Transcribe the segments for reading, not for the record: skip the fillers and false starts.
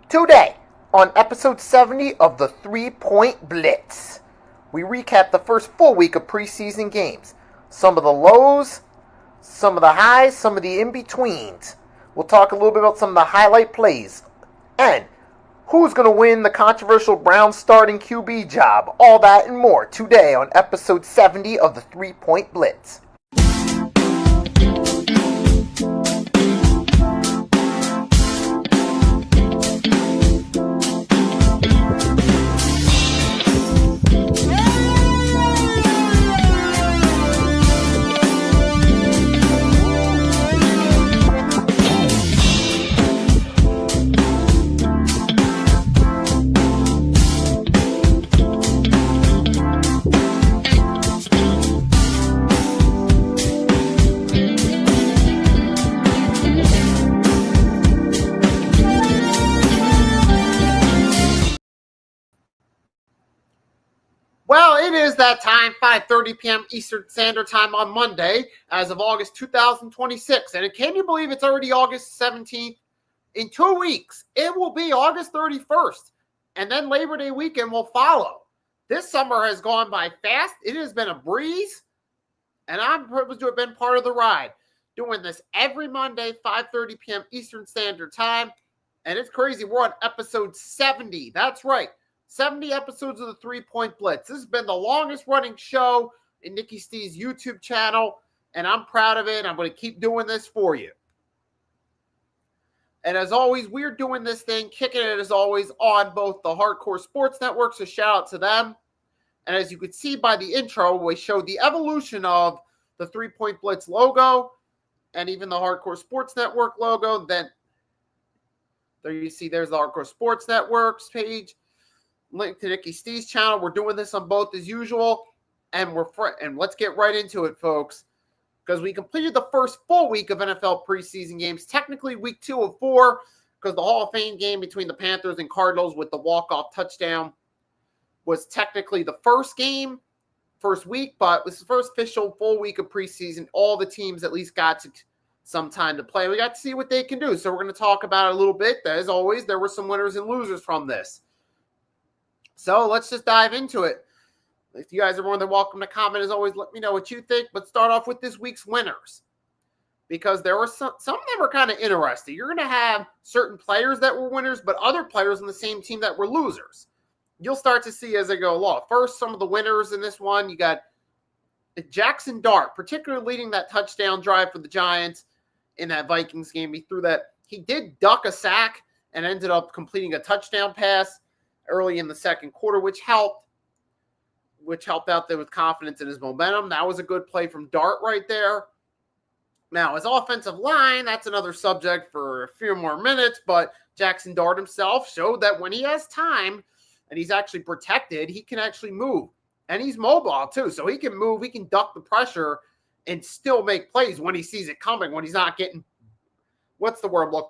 Today, on episode 70 of the 3-Point Blitz, we recap the first full week of preseason games. Some of the lows, some of the highs, some of the in-betweens. We'll talk a little bit about some of the highlight plays. And who's going to win the controversial Browns starting QB job? All that and more today on episode 70 of the 3-Point Blitz. Well, it is that time, 5:30 p.m. Eastern Standard Time on Monday, as of August 2026. And can you believe it's already August 17th? In 2 weeks, it will be August 31st. And then Labor Day weekend will follow. This summer has gone by fast. It has been a breeze. And I'm privileged to have been part of the ride. Doing this every Monday, 5:30 p.m. Eastern Standard Time. And it's crazy. We're on episode 70. That's right. 70 episodes of the 3-Point Blitz. This has been the longest running show in Nikki Steve's YouTube channel, and I'm proud of it. I'm going to keep doing this for you. And as always, we're doing this thing, kicking it as always on both the Hardcore Sports Network, so shout out to them. And as you can see by the intro, we showed the evolution of the 3-Point Blitz logo and even the Hardcore Sports Network logo. Then there you see there's the Hardcore Sports Network's page. Link to Nikki Steve's channel. We're doing this on both as usual, and and let's get right into it, folks, because we completed the first full week of NFL preseason games. Technically, week 2 of 4, because the Hall of Fame game between the Panthers and Cardinals with the walk-off touchdown was technically the first week, but it was the first official full week of preseason. All the teams at least got some time to play. We got to see what they can do, so we're going to talk about it a little bit. As always, there were some winners and losers from this. So let's just dive into it. If you guys are more than welcome to comment, as always, let me know what you think. But start off with this week's winners, because there were some of them are kind of interesting. You're going to have certain players that were winners, but other players on the same team that were losers. You'll start to see as I go along. First, some of the winners in this one, you got Jackson Dart, particularly leading that touchdown drive for the Giants in that Vikings game. He did duck a sack and ended up completing a touchdown pass early in the second quarter, which helped out there with confidence in his momentum. That was a good play from Dart right there. Now, his offensive line, that's another subject for a few more minutes, but Jackson Dart himself showed that when he has time and he's actually protected, he can actually move. And he's mobile too, so he can move, he can duck the pressure and still make plays when he sees it coming, when he's not getting when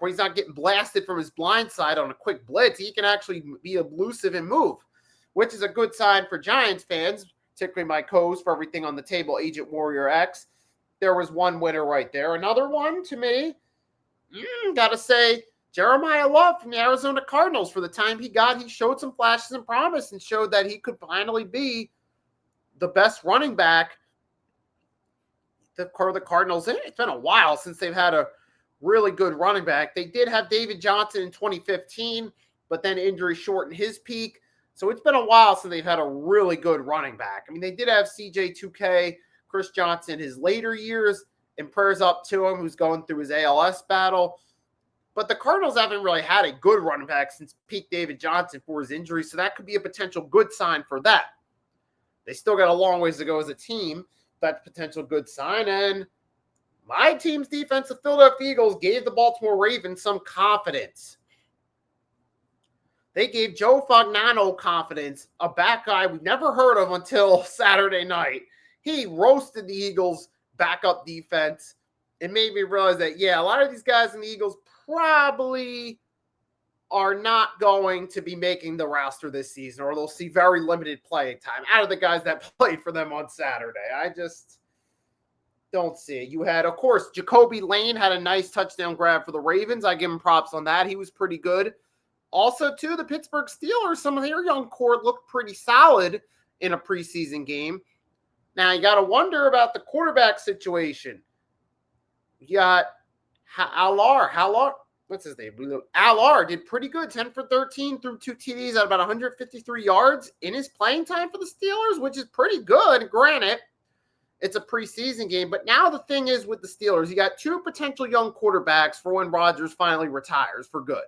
he's not getting blasted from his blind side on a quick blitz. He can actually be elusive and move, which is a good sign for Giants fans, particularly my co-host for Everything on the Table, Agent Warrior X. There was one winner right there. Another one to me, got to say, Jeremiah Love from the Arizona Cardinals. For the time he showed some flashes and promise and showed that he could finally be the best running back the Cardinals in. It's been a while since they've had a really good running back. They did have David Johnson in 2015, but then injury shortened his peak. So it's been a while since they've had a really good running back. I mean, they did have CJ2K, Chris Johnson, his later years, and prayers up to him, who's going through his ALS battle. But the Cardinals haven't really had a good running back since peak David Johnson for his injury, so that could be a potential good sign for that. They still got a long ways to go as a team. That's a potential good sign. And my team's defense, the Philadelphia Eagles, gave the Baltimore Ravens some confidence. They gave Joe Fagnano confidence, a back guy we've never heard of until Saturday night. He roasted the Eagles' backup defense. It made me realize that, a lot of these guys in the Eagles probably are not going to be making the roster this season, or they'll see very limited playing time out of the guys that played for them on Saturday. I just don't see it. You had, of course, Jacoby Lane had a nice touchdown grab for the Ravens. I give him props on that. He was pretty good. Also, too, the Pittsburgh Steelers, some of their young core looked pretty solid in a preseason game. Now, you got to wonder about the quarterback situation. You got Halar, what's his name? Alar did pretty good, 10 for 13 through 2 TDs at about 153 yards in his playing time for the Steelers, which is pretty good. Granted, it's a preseason game, but now the thing is with the Steelers, you got 2 potential young quarterbacks for when Rodgers finally retires for good.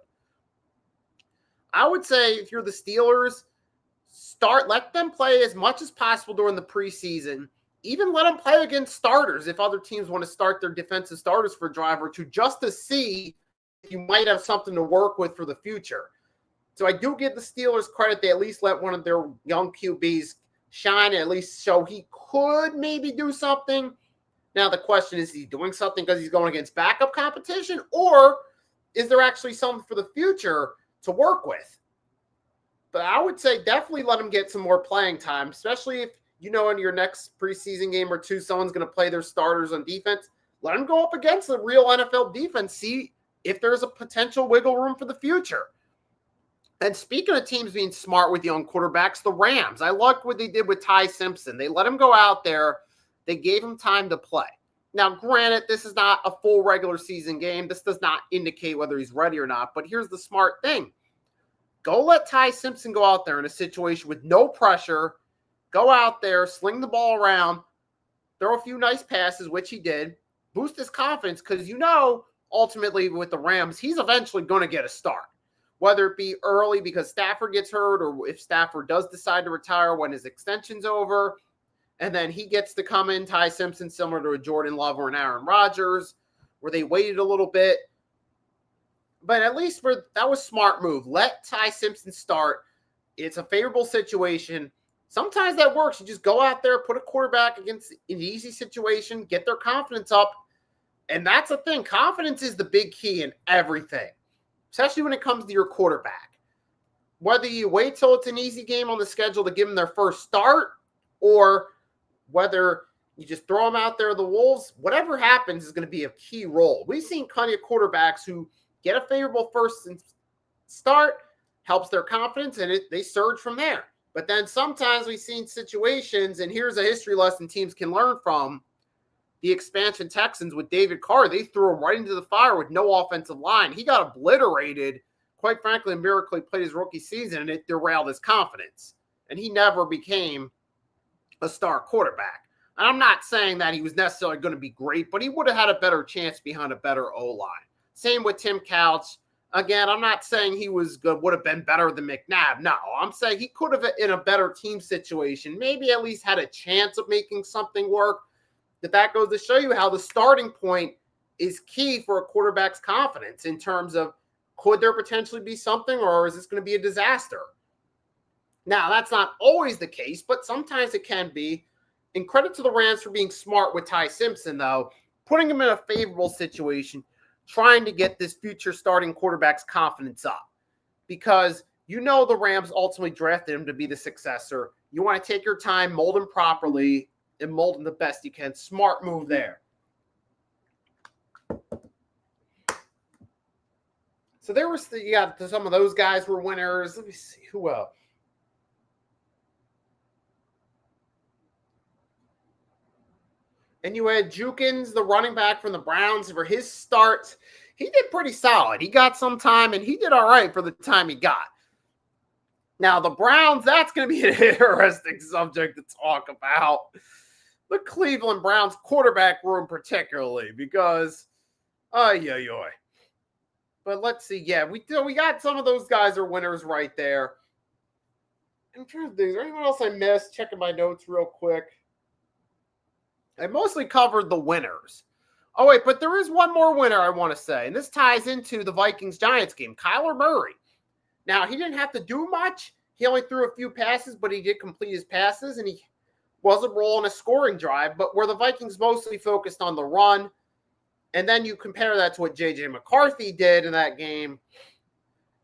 I would say if you're the Steelers, let them play as much as possible during the preseason. Even let them play against starters if other teams want to start their defensive starters for a drive or two, just to see if you might have something to work with for the future. So I do give the Steelers credit. They at least let one of their young QBs shine and at least show he could maybe do something. Now the question is he doing something because he's going against backup competition, or is there actually something for the future to work with? But I would say definitely let him get some more playing time, especially if you know in your next preseason game or two someone's going to play their starters on defense. Let him go up against the real NFL defense, see if there's a potential wiggle room for the future. And speaking of teams being smart with young quarterbacks, the Rams, I liked what they did with Ty Simpson. They let him go out there. They gave him time to play. Now, granted, this is not a full regular season game. This does not indicate whether he's ready or not. But here's the smart thing. Go let Ty Simpson go out there in a situation with no pressure. Go out there, sling the ball around, throw a few nice passes, which he did. Boost his confidence because ultimately with the Rams, he's eventually going to get a start. Whether it be early because Stafford gets hurt or if Stafford does decide to retire when his extension's over, and then he gets to come in, Ty Simpson, similar to a Jordan Love or an Aaron Rodgers, where they waited a little bit. But at least that was a smart move. Let Ty Simpson start. It's a favorable situation. Sometimes that works. You just go out there, put a quarterback against an easy situation, get their confidence up. And that's the thing. Confidence is the big key in everything, especially when it comes to your quarterback. Whether you wait till it's an easy game on the schedule to give them their first start, or whether you just throw them out there, the Wolves, whatever happens is going to be a key role. We've seen plenty of quarterbacks who get a favorable first start, helps their confidence, and they surge from there. But then sometimes we've seen situations, and here's a history lesson teams can learn from. The expansion Texans with David Carr, they threw him right into the fire with no offensive line. He got obliterated. Quite frankly, a miracle he played his rookie season, and it derailed his confidence. And he never became a star quarterback. And I'm not saying that he was necessarily going to be great, but he would have had a better chance behind a better O-line. Same with Tim Couch. Again, I'm not saying he was good, would have been better than McNabb. No, I'm saying he could have, in a better team situation, maybe at least had a chance of making something work. That goes to show you how the starting point is key for a quarterback's confidence in terms of could there potentially be something, or is this going to be a disaster? Now, that's not always the case, but sometimes it can be. And credit to the Rams for being smart with Ty Simpson, though, putting him in a favorable situation, trying to get this future starting quarterback's confidence up. Because the Rams ultimately drafted him to be the successor. You want to take your time, mold him properly, and mold him the best you can. Smart move there. So there was some of those guys were winners. Let me see who else. And you had Jukins, the running back from the Browns, for his start. He did pretty solid. He got some time, and he did all right for the time he got. Now, the Browns, that's going to be an interesting subject to talk about. The Cleveland Browns quarterback room particularly, because, But let's see. Yeah, we got some of those guys are winners right there. I'm trying to think, is there anyone else I missed? Checking my notes real quick. I mostly covered the winners. Oh, wait, but there is one more winner I want to say, and this ties into the Vikings-Giants game. Kyler Murray. Now, he didn't have to do much. He only threw a few passes, but he did complete his passes, and he wasn't rolling a scoring drive, but where the Vikings mostly focused on the run. And then you compare that to what J.J. McCarthy did in that game.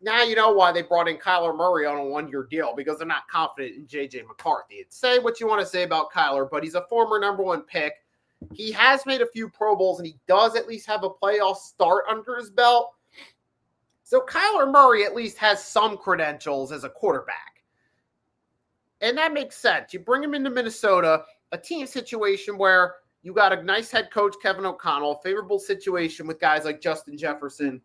Now you know why they brought in Kyler Murray on a one-year deal, because they're not confident in J.J. McCarthy. And say what you want to say about Kyler, but he's a former number one pick. He has made a few Pro Bowls, and he does at least have a playoff start under his belt. So Kyler Murray at least has some credentials as a quarterback. And that makes sense. You bring him into Minnesota, a team situation where you got a nice head coach, Kevin O'Connell, favorable situation with guys like Justin Jefferson.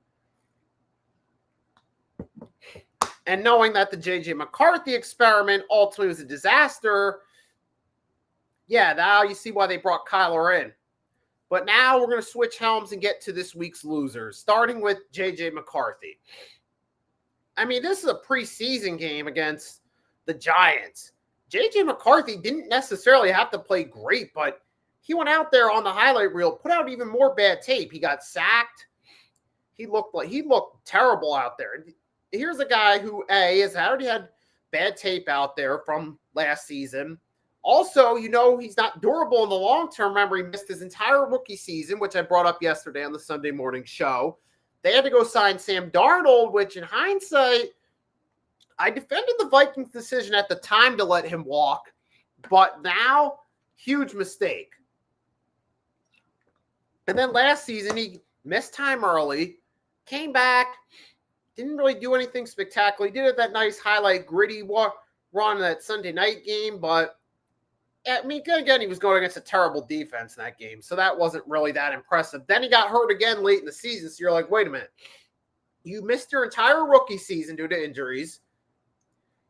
And knowing that the J.J. McCarthy experiment ultimately was a disaster, yeah, now you see why they brought Kyler in. But now we're going to switch helms and get to this week's losers, starting with J.J. McCarthy. I mean, this is a preseason game against the Giants. J.J. McCarthy didn't necessarily have to play great, but he went out there on the highlight reel, put out even more bad tape. He got sacked. He looked terrible out there. Here's a guy who, has already had bad tape out there from last season. Also, he's not durable in the long term. Remember, he missed his entire rookie season, which I brought up yesterday on the Sunday morning show. They had to go sign Sam Darnold, which in hindsight, I defended the Vikings' decision at the time to let him walk. But now, huge mistake. And then last season, he missed time early, came back, didn't really do anything spectacular. He did that nice highlight, gritty run in that Sunday night game, but I mean, again, he was going against a terrible defense in that game, so that wasn't really that impressive. Then he got hurt again late in the season, so you're like, wait a minute. You missed your entire rookie season due to injuries.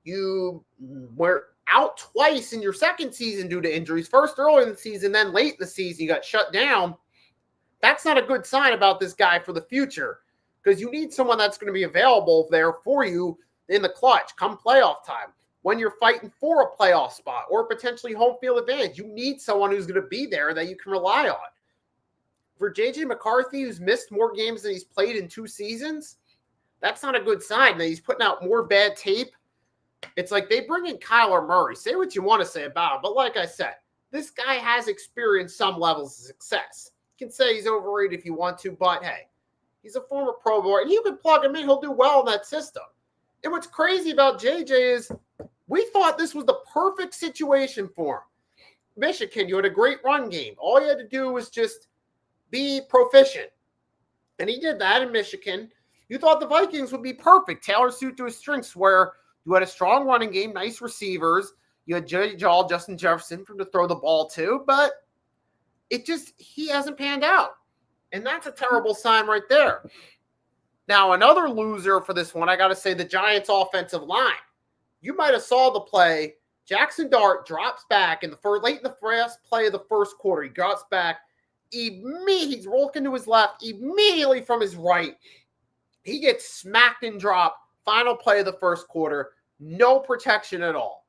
You were out twice in your second season due to injuries, first early in the season, then late in the season, you got shut down. That's not a good sign about this guy for the future, because you need someone that's going to be available there for you in the clutch come playoff time. When you're fighting for a playoff spot or potentially home field advantage, you need someone who's going to be there that you can rely on. For J.J. McCarthy, who's missed more games than he's played in 2 seasons, that's not a good sign. That he's putting out more bad tape. It's like they bring in Kyler Murray. Say what you want to say about him, but like I said, this guy has experienced some levels of success. You can say he's overrated if you want to, but hey, he's a former Pro Bowler, and you can plug him in. He'll do well in that system. And what's crazy about JJ is we thought this was the perfect situation for him. Michigan, you had a great run game. All you had to do was just be proficient. And he did that in Michigan. You thought the Vikings would be perfect. Tailor suit to his strengths, where you had a strong running game, nice receivers. You had Justin Jefferson to throw the ball to, but he hasn't panned out. And that's a terrible sign right there. Now, another loser for this one, I got to say the Giants' offensive line. You might have saw the play. Jackson Dart drops back late in the first play of the first quarter. He drops back. He's rolling to his left. Immediately from his right, he gets smacked and dropped. Final play of the first quarter. No protection at all.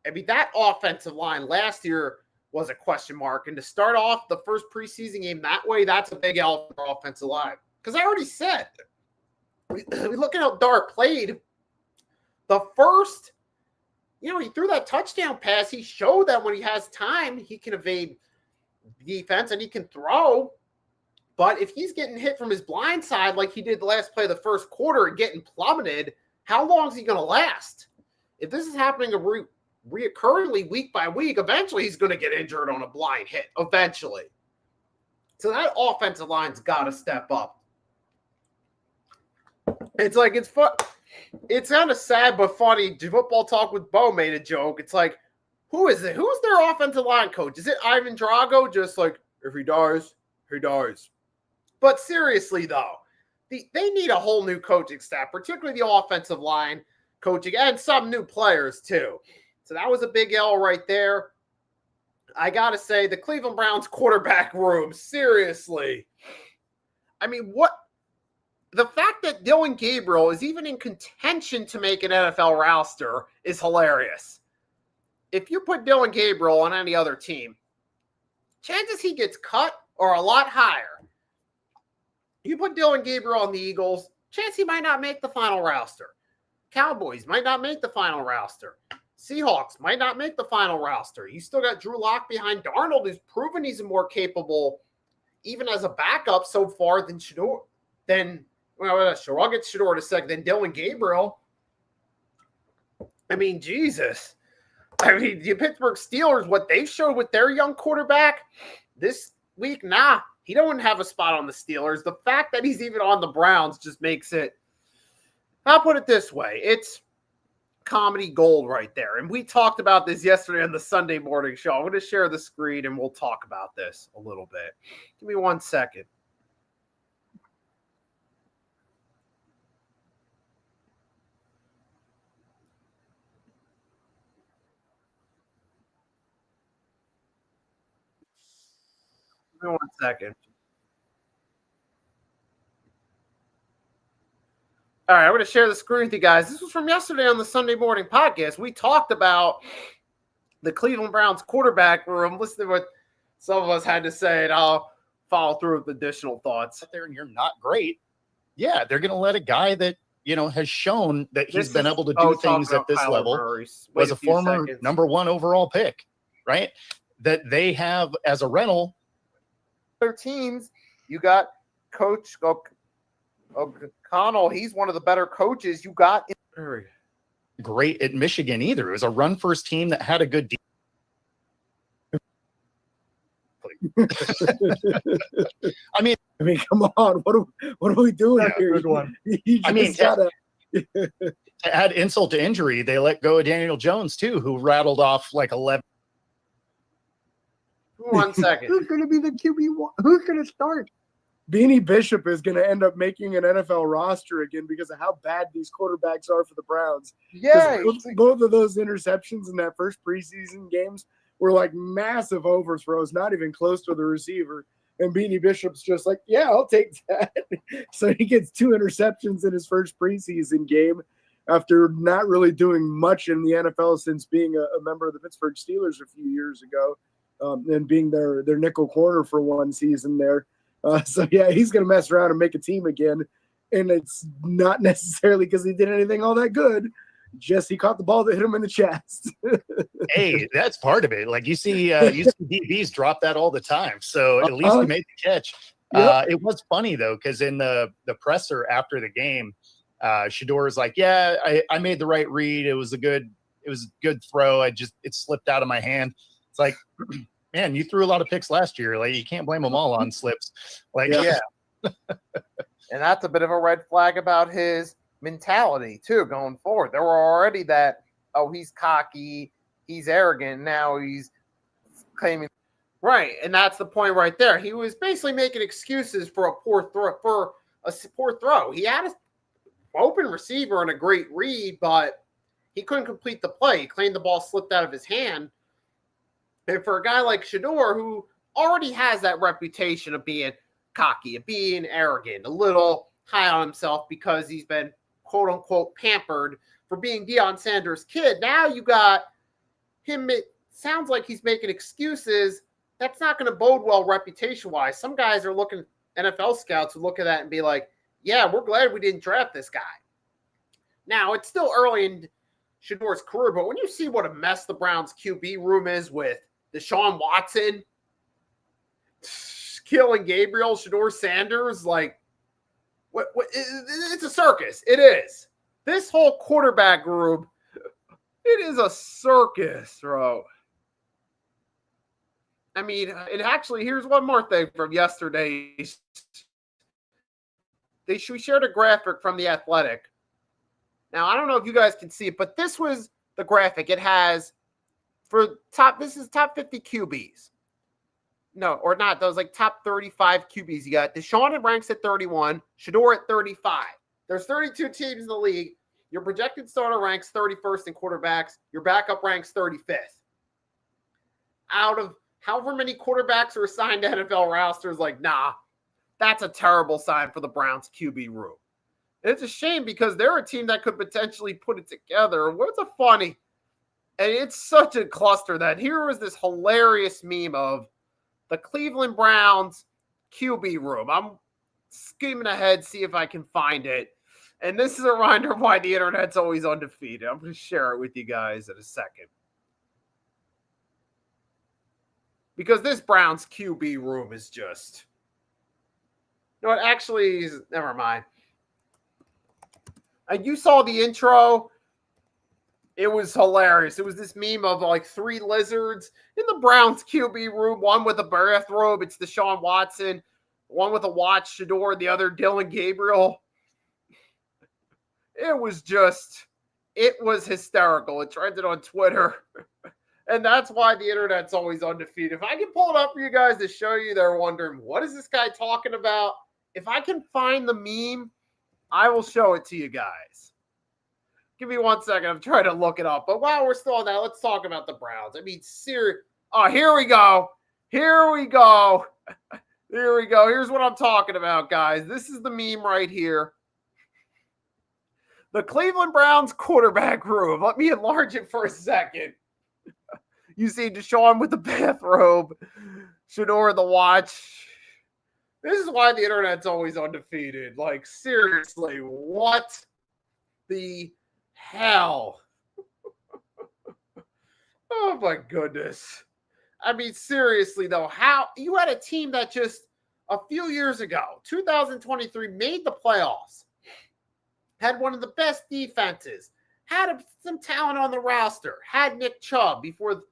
I mean, that offensive line last year was a question mark. And to start off the first preseason game that way, that's a big L for offensive line. Because I already said, look at how Dart played. The first, he threw that touchdown pass. He showed that when he has time, he can evade defense and he can throw. But if he's getting hit from his blind side like he did the last play of the first quarter and getting plummeted, how long is he going to last? If this is happening reoccurringly week by week, eventually he's going to get injured on a blind hit, eventually. So that offensive line's got to step up. It's like, it's fun. It's kind of sad but funny. Football Talk with Bo made a joke. It's like, who is it? Who's their offensive line coach? Is it Ivan Drago? Just like, if he dies, he dies. But seriously, though, they need a whole new coaching staff, particularly the offensive line coaching, and some new players, too. So that was a big L right there. I got to say, the Cleveland Browns quarterback room, seriously. I mean, the fact that Dylan Gabriel is even in contention to make an NFL roster is hilarious. If you put Dylan Gabriel on any other team, chances he gets cut are a lot higher. You put Dylan Gabriel on the Eagles, chance he might not make the final roster. Cowboys might not make the final roster. Seahawks might not make the final roster. You still got Drew Lock behind Darnold, who's proven he's more capable, even as a backup so far, than Shador. I'll get Shador in a second. Then Dylan Gabriel. I mean, Jesus. I mean, the Pittsburgh Steelers, what they showed with their young quarterback this week, he don't have a spot on the Steelers. The fact that he's even on the Browns just makes it I'll put it this way. It's comedy gold right there. And we talked about this yesterday on the Sunday morning show. I'm going to share the screen and we'll talk about this a little bit. Give me 1 second. Give me 1 second. All right, I'm going to share the screen with you guys. This was from yesterday on the Sunday morning podcast. We talked about the Cleveland Browns quarterback room. Listen to what some of us had to say, and I'll follow through with additional thoughts. There and you're not great. Yeah, they're going to let a guy that has shown that he's been able to do things at this level, was a former number 1 overall pick, right? That they have as a rental. Other teams, you got Coach O'Connell. He's one of the better coaches you got. Great at Michigan either. It was a run first team that had a good I mean, come on. What are we doing here? Good one. To add insult to injury, they let go of Daniel Jones too, who rattled off like 11. 1 second. Who's going to be the QB1? Who's going to start? Beanie Bishop is going to end up making an NFL roster again because of how bad these quarterbacks are for the Browns. Yeah. Both of those interceptions in that first preseason games were like massive overthrows, not even close to the receiver. And Beanie Bishop's just like, yeah, I'll take that. So he gets 2 interceptions in his first preseason game after not really doing much in the NFL since being a member of the Pittsburgh Steelers a few years ago, and being their nickel corner for one season there. So, yeah, he's going to mess around and make a team again. And it's not necessarily because he did anything all that good. Just he caught the ball that hit him in the chest. Hey, that's part of it. Like you see DBs drop that all the time. So at least he made the catch. Yep. It was funny, though, because in the presser after the game, Shedeur is like, yeah, I made the right read. It was a good throw. It slipped out of my hand. It's like, man, you threw a lot of picks last year. Like, you can't blame them all on slips. Like, yeah. And that's a bit of a red flag about his mentality, too, going forward. There were already that, he's cocky, he's arrogant. Now he's claiming. Right, and that's the point right there. He was basically making excuses for a poor throw. He had an open receiver and a great read, but he couldn't complete the play. He claimed the ball slipped out of his hand. And for a guy like Shedeur, who already has that reputation of being cocky, of being arrogant, a little high on himself because he's been quote-unquote pampered for being Deion Sanders' kid, now you got him. It sounds like he's making excuses. That's not going to bode well reputation-wise. Some guys are looking, NFL scouts who look at that and be like, yeah, we're glad we didn't draft this guy. Now, it's still early in Shedeur's career, but when you see what a mess the Browns QB room is with Deshaun Watson, killing Gabriel, Shedeur Sanders, like, it's a circus. It is. This whole quarterback group, it is a circus, bro. I mean, and actually, here's one more thing from yesterday. We shared a graphic from The Athletic. Now, I don't know if you guys can see it, but this was the graphic. It has this is top 50 QBs. No, or not. Those like top 35 QBs. You got Deshaun ranks at 31, Shedeur at 35. There's 32 teams in the league. Your projected starter ranks 31st in quarterbacks. Your backup ranks 35th. Out of however many quarterbacks are assigned to NFL rosters, like, nah, that's a terrible sign for the Browns QB room. And it's a shame because they're a team that could potentially put it together. What's a funny? And it's such a cluster that here was this hilarious meme of the Cleveland Browns QB room. I'm skimming ahead, see if I can find it. And this is a reminder of why the internet's always undefeated. I'm going to share it with you guys in a second. Because this Browns QB room is just... You know what? Actually, never mind. You saw the intro. It was hilarious. It was this meme of like 3 lizards in the Browns QB room. One with a bathrobe. It's Deshaun Watson. One with a watch, Shedeur. The other, Dylan Gabriel. It was hysterical. It trended on Twitter. And that's why the internet's always undefeated. If I can pull it up for you guys to show you, they're wondering, what is this guy talking about? If I can find the meme, I will show it to you guys. Give me 1 second. I'm trying to look it up. But while we're still on that, let's talk about the Browns. I mean, oh, here we go. Here we go. Here we go. Here's what I'm talking about, guys. This is the meme right here. The Cleveland Browns quarterback room. Let me enlarge it for a second. You see Deshaun with the bathrobe, Shador the watch. This is why the internet's always undefeated. Like, seriously, what the hell? Oh, my goodness. I mean, seriously, though, how you had a team that just a few years ago, 2023, made the playoffs, had one of the best defenses, had some talent on the roster, had Nick Chubb before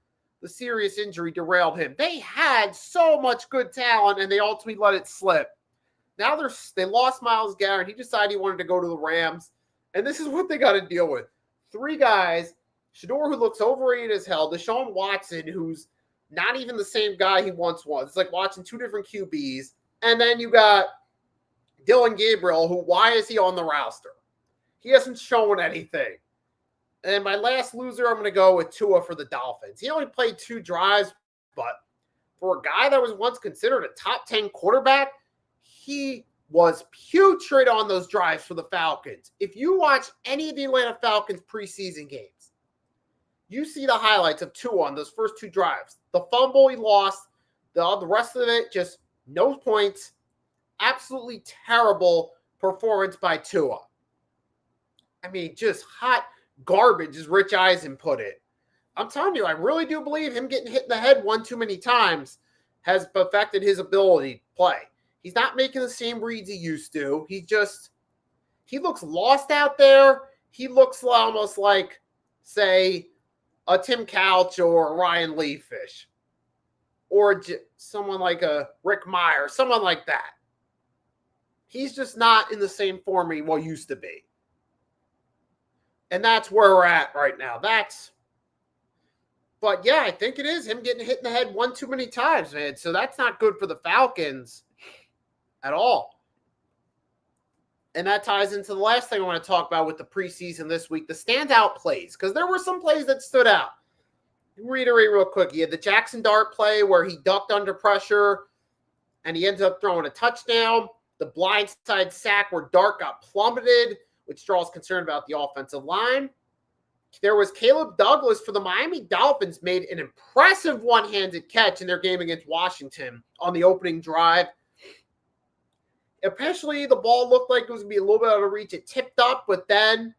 the serious injury derailed him. They had so much good talent, and they ultimately let it slip. Now they lost Myles Garrett. He decided he wanted to go to the Rams, and this is what they got to deal with. 3 guys, Shador, who looks overrated as hell, Deshaun Watson, who's not even the same guy he once was. It's like watching 2 different QBs. And then you got Dylan Gabriel, who, why is he on the roster? He hasn't shown anything. And my last loser, I'm going to go with Tua for the Dolphins. He only played 2 drives, but for a guy that was once considered a top 10 quarterback, he was putrid on those drives for the Falcons. If you watch any of the Atlanta Falcons preseason games, you see the highlights of Tua on those first 2 drives. The fumble he lost, the rest of it, just no points. Absolutely terrible performance by Tua. I mean, just hot garbage, as Rich Eisen put it. I'm telling you, I really do believe him getting hit in the head one too many times has affected his ability to play. He's not making the same reads he used to. He looks lost out there. He looks almost like, say, a Tim Couch or a Ryan Leafish, or someone like a Rick Meyer, someone like that. He's just not in the same form he used to be. And that's where we're at right now. But yeah, I think it is him getting hit in the head one too many times, man. So that's not good for the Falcons at all. And that ties into the last thing I want to talk about with the preseason this week, the standout plays, because there were some plays that stood out. Reiterate real quick. He had the Jackson Dart play where he ducked under pressure and he ended up throwing a touchdown. The blindside sack where Dart got plummeted, which draws concern about the offensive line. There was Caleb Douglas for the Miami Dolphins, made an impressive one-handed catch in their game against Washington on the opening drive. Eventually, the ball looked like it was going to be a little bit out of reach. It tipped up, but then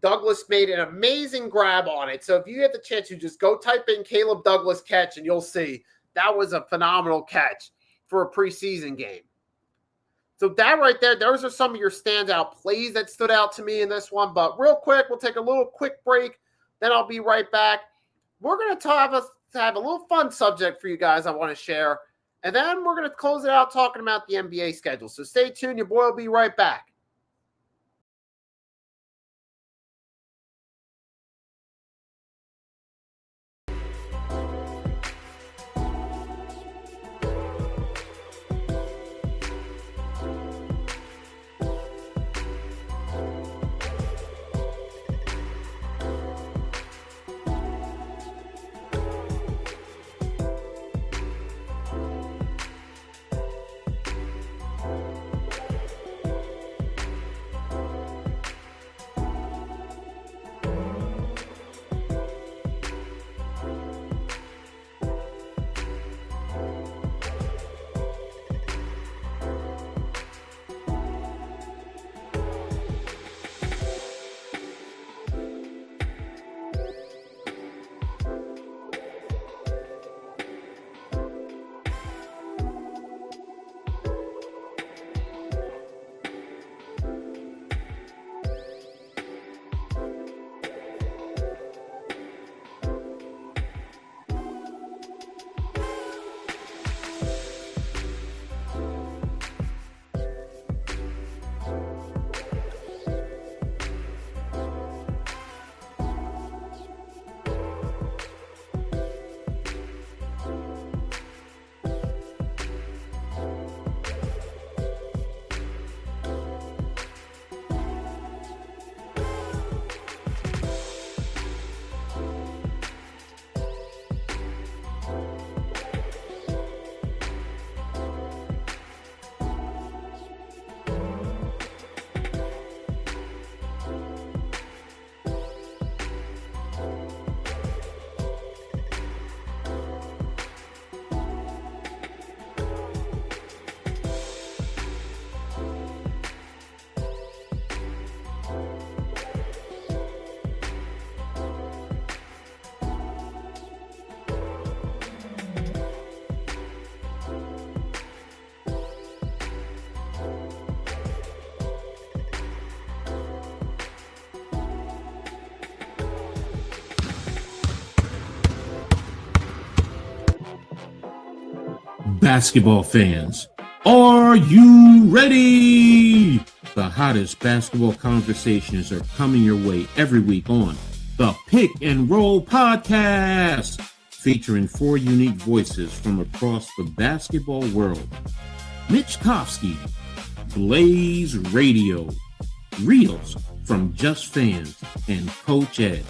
Douglas made an amazing grab on it. So if you get the chance, you just go type in Caleb Douglas catch, and you'll see that was a phenomenal catch for a preseason game. So that right there, those are some of your standout plays that stood out to me in this one. But real quick, we'll take a little quick break. Then I'll be right back. We're going to have a little fun subject for you guys I want to share. And then we're going to close it out talking about the NBA schedule. So stay tuned. Your boy will be right back. basketball fans, are you ready? The hottest basketball conversations are coming your way every week on the Pick and Roll Podcast, featuring 4 unique voices from across the basketball world. Mitch Kofsky, Blaze Radio, Reels from Just Fans, and Coach Ed.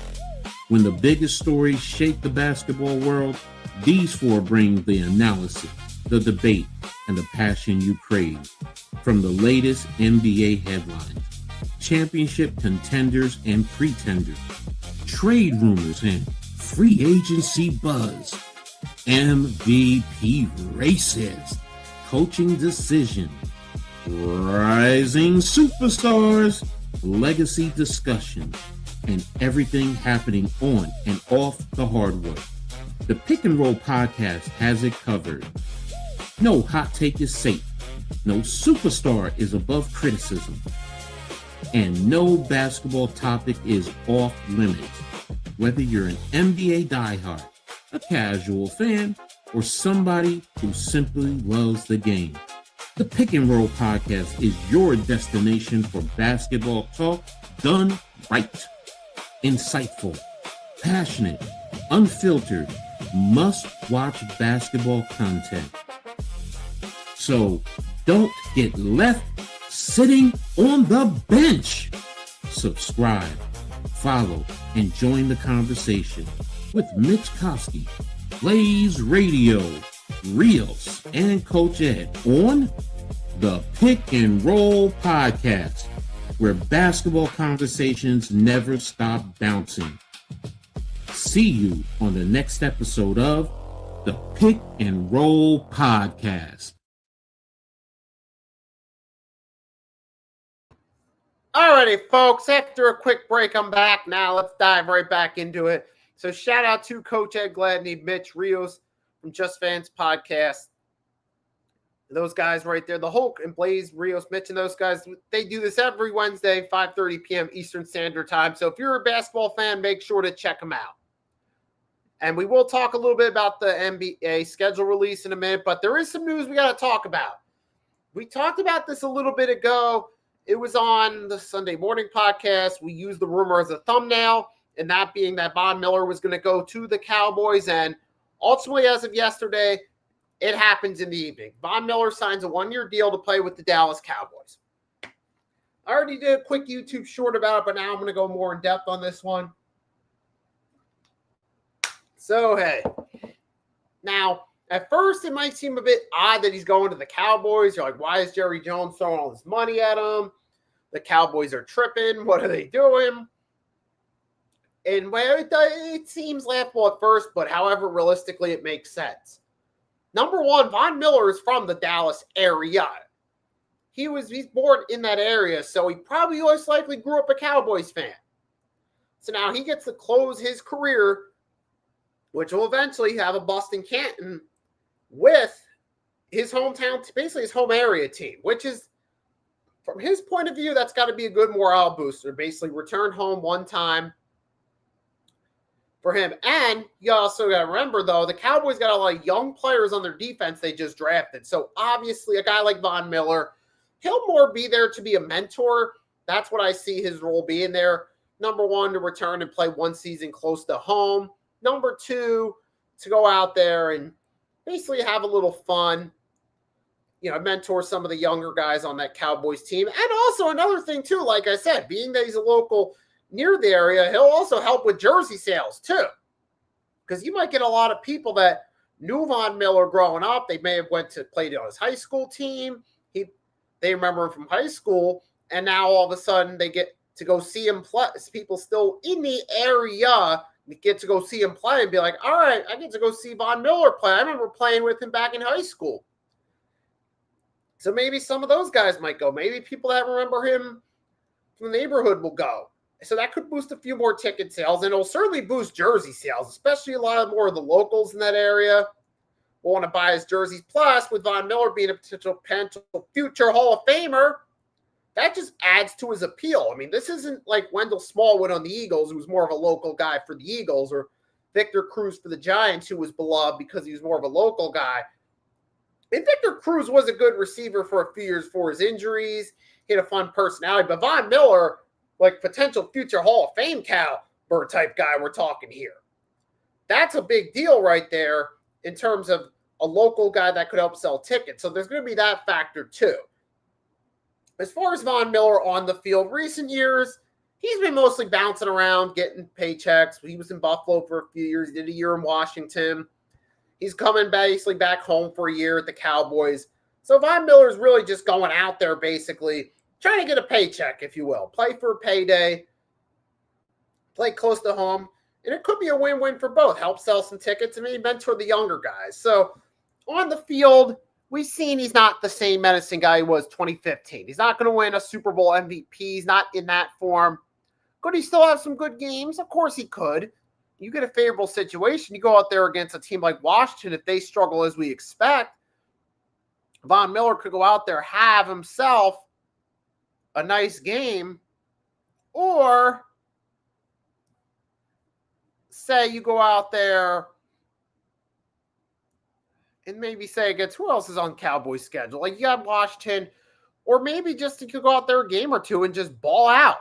When the biggest stories shake the basketball world, these 4 bring the analysis, the debate, and the passion you crave. From the latest NBA headlines, championship contenders and pretenders, trade rumors and free agency buzz, MVP races, coaching decisions, rising superstars, legacy discussions, and everything happening on and off the hardwood. The Pick and Roll Podcast has it covered. No hot take is safe. No superstar is above criticism. And no basketball topic is off limits. Whether you're an NBA diehard, a casual fan, or somebody who simply loves the game, the Pick and Roll Podcast is your destination for basketball talk done right. Insightful, passionate, unfiltered, must-watch basketball content. So don't get left sitting on the bench. Subscribe, follow, and join the conversation with Mitch Kofsky, Blaze Radio, Reels, and Coach Ed on the Pick and Roll Podcast, where basketball conversations never stop bouncing. See you on the next episode of the Pick and Roll Podcast. Alrighty, folks, after a quick break, I'm back. Now let's dive right back into it. So shout out to Coach Ed Gladney, Mitch Rios from Just Fans Podcast. Those guys right there, the Hulk and Blaze, Rios, Mitch, and those guys, they do this every Wednesday, 5:30 p.m. Eastern Standard Time. So if you're a basketball fan, make sure to check them out. And we will talk a little bit about the NBA schedule release in a minute, but there is some news we got to talk about. We talked about this a little bit ago. It was on the Sunday morning podcast. We used the rumor as a thumbnail, and that being that Von Miller was going to go to the Cowboys. And ultimately, as of yesterday, it happens in the evening. Von Miller signs a 1-year deal to play with the Dallas Cowboys. I already did a quick YouTube short about it, but now I'm going to go more in depth on this one. So, hey. Now, at first, it might seem a bit odd that he's going to the Cowboys. You're like, why is Jerry Jones throwing all this money at him? The Cowboys are tripping. What are they doing? And well, it seems laughable at first, but however, realistically, it makes sense. Number one, Von Miller is from the Dallas area. He's born in that area, so he probably most likely grew up a Cowboys fan. So now he gets to close his career, which will eventually have a Boston Canton, with his hometown, basically his home area team, which is, from his point of view, that's got to be a good morale booster. Basically, return home one time for him. And you also got to remember, though, the Cowboys got a lot of young players on their defense they just drafted. So obviously, a guy like Von Miller, he'll more be there to be a mentor. That's what I see his role being there. Number one, to return and play one season close to home. Number two, to go out there and basically have a little fun, mentor some of the younger guys on that Cowboys team. And also another thing, too, like I said, being that he's a local near the area, he'll also help with jersey sales, too. Because you might get a lot of people that knew Von Miller growing up. They may have played on his high school team. They remember him from high school, and now all of a sudden they get to go see him play. People still in the area get to go see him play and be like, all right, I get to go see Von Miller play. I remember playing with him back in high school. So maybe some of those guys might go. Maybe people that remember him from the neighborhood will go. So that could boost a few more ticket sales, and it'll certainly boost jersey sales, especially a lot more of the locals in that area will want to buy his jerseys. Plus, with Von Miller being a potential future Hall of Famer, that just adds to his appeal. I mean, this isn't like Wendell Smallwood on the Eagles, who was more of a local guy for the Eagles, or Victor Cruz for the Giants, who was beloved because he was more of a local guy. And Victor Cruz was a good receiver for a few years for his injuries. He had a fun personality. But Von Miller, like potential future Hall of Fame caliber type guy we're talking here. That's a big deal right there in terms of a local guy that could help sell tickets. So there's going to be that factor too. As far as Von Miller on the field, recent years, he's been mostly bouncing around, getting paychecks. He was in Buffalo for a few years. He did a year in Washington. He's coming basically back home for a year at the Cowboys. So Von Miller's really just going out there basically trying to get a paycheck, if you will. Play for a payday, play close to home, and it could be a win-win for both. Help sell some tickets and maybe mentor the younger guys. So on the field, we've seen he's not the same medicine guy he was 2015. He's not going to win a Super Bowl MVP. He's not in that form. Could he still have some good games? Of course he could. You get a favorable situation. You go out there against a team like Washington. If they struggle as we expect, Von Miller could go out there, have himself a nice game. Or say you go out there and maybe say against who else is on Cowboys schedule? Like you got Washington, or maybe just you could go out there a game or two and just ball out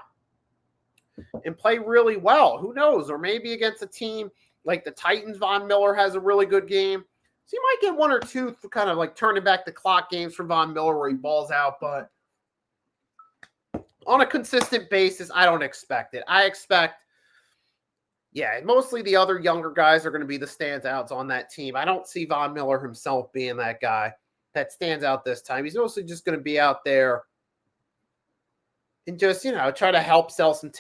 and play really well. Who knows? Or maybe against a team like the Titans, Von Miller has a really good game. So you might get one or two kind of like turning back the clock games from Von Miller where he balls out. But on a consistent basis, I don't expect it. I expect, mostly the other younger guys are going to be the standouts on that team. I don't see Von Miller himself being that guy that stands out this time. He's mostly just going to be out there and just, try to help sell some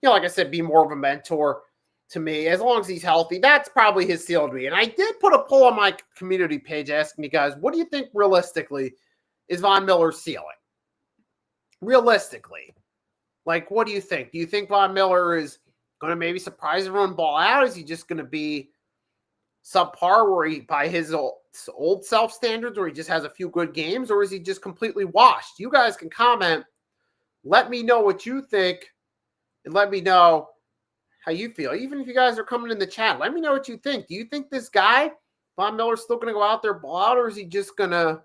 like I said, be more of a mentor to me. As long as he's healthy, that's probably his seal to me. And I did put a poll on my community page asking you guys, what do you think realistically is Von Miller's ceiling? Realistically. Like, what do you think? Do you think Von Miller is going to maybe surprise everyone, ball out? Is he just going to be subpar where he, by his old self standards, where he just has a few good games? Or is he just completely washed? You guys can comment. Let me know what you think. And let me know how you feel. Even if you guys are coming in the chat, let me know what you think. Do you think this guy, Von Miller's still going to go out there, ball out, or is he just going to,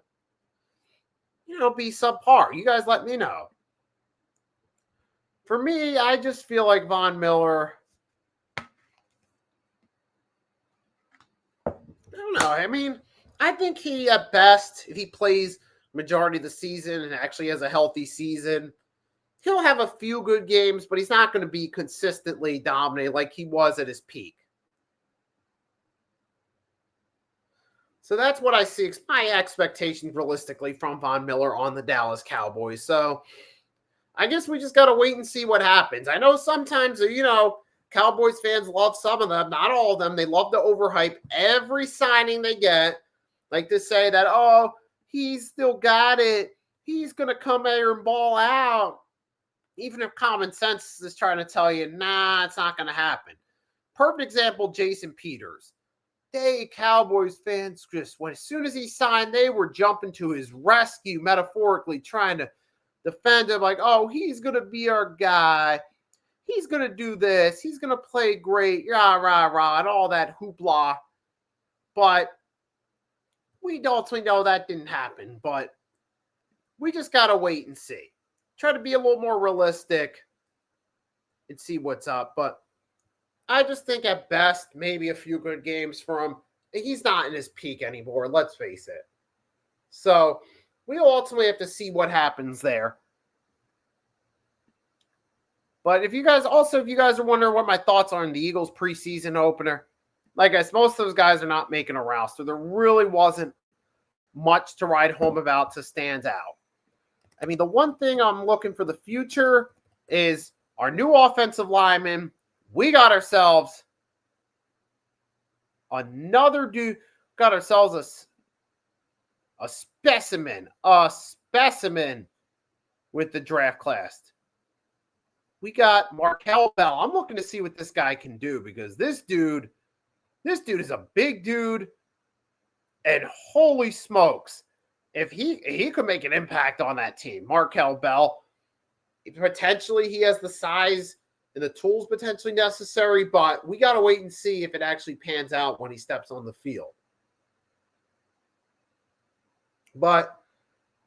be subpar? You guys let me know. For me, I just feel like Von Miller, I don't know. I mean, I think he, at best, if he plays majority of the season and actually has a healthy season, he'll have a few good games, but he's not going to be consistently dominated like he was at his peak. So that's what I see. My expectations realistically from Von Miller on the Dallas Cowboys. So I guess we just got to wait and see what happens. I know sometimes, Cowboys fans love some of them, not all of them. They love to overhype every signing they get. Like to say that, oh, he's still got it. He's going to come here and ball out. Even if common sense is trying to tell you, nah, it's not going to happen. Perfect example, Jason Peters. They Cowboys fans just, as soon as he signed, they were jumping to his rescue, metaphorically trying to defend him like, oh, he's going to be our guy. He's going to do this. He's going to play great, rah, rah, rah, and all that hoopla. But we ultimately know that didn't happen. But we just got to wait and see. Try to be a little more realistic and see what's up. But I just think at best, maybe a few good games for him. He's not in his peak anymore, let's face it. So we'll ultimately have to see what happens there. But if you guys are wondering what my thoughts are on the Eagles preseason opener, like I said, most of those guys are not making a roster. There really wasn't much to write home about to stand out. I mean, the one thing I'm looking for the future is our new offensive lineman. We got ourselves another dude, got ourselves a specimen with the draft class. We got Markel Bell. I'm looking to see what this guy can do because this dude is a big dude, and holy smokes. If he could make an impact on that team, Markel Bell, potentially he has the size and the tools potentially necessary, but we got to wait and see if it actually pans out when he steps on the field. But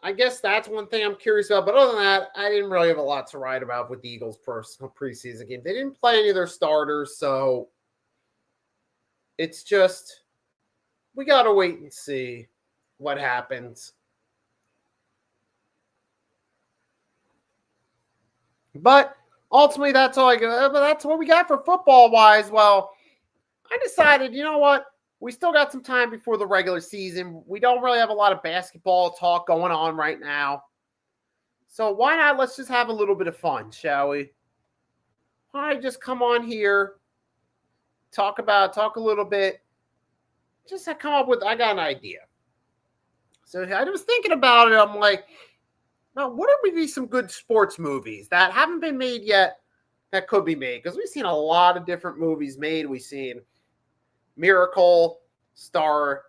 I guess that's one thing I'm curious about. But other than that, I didn't really have a lot to write about with the Eagles' personal preseason game. They didn't play any of their starters, so it's just we got to wait and see what happens. But ultimately, that's all I got. But that's what we got for football-wise. Well, I decided, you know what? We still got some time before the regular season. We don't really have a lot of basketball talk going on right now. So why not? Let's just have a little bit of fun, shall we? Why not just come on here, talk a little bit. Just to come up with, I got an idea. So I was thinking about it. I'm like, now, what would be some good sports movies that haven't been made yet that could be made? Because we've seen a lot of different movies made. We've seen Miracle star.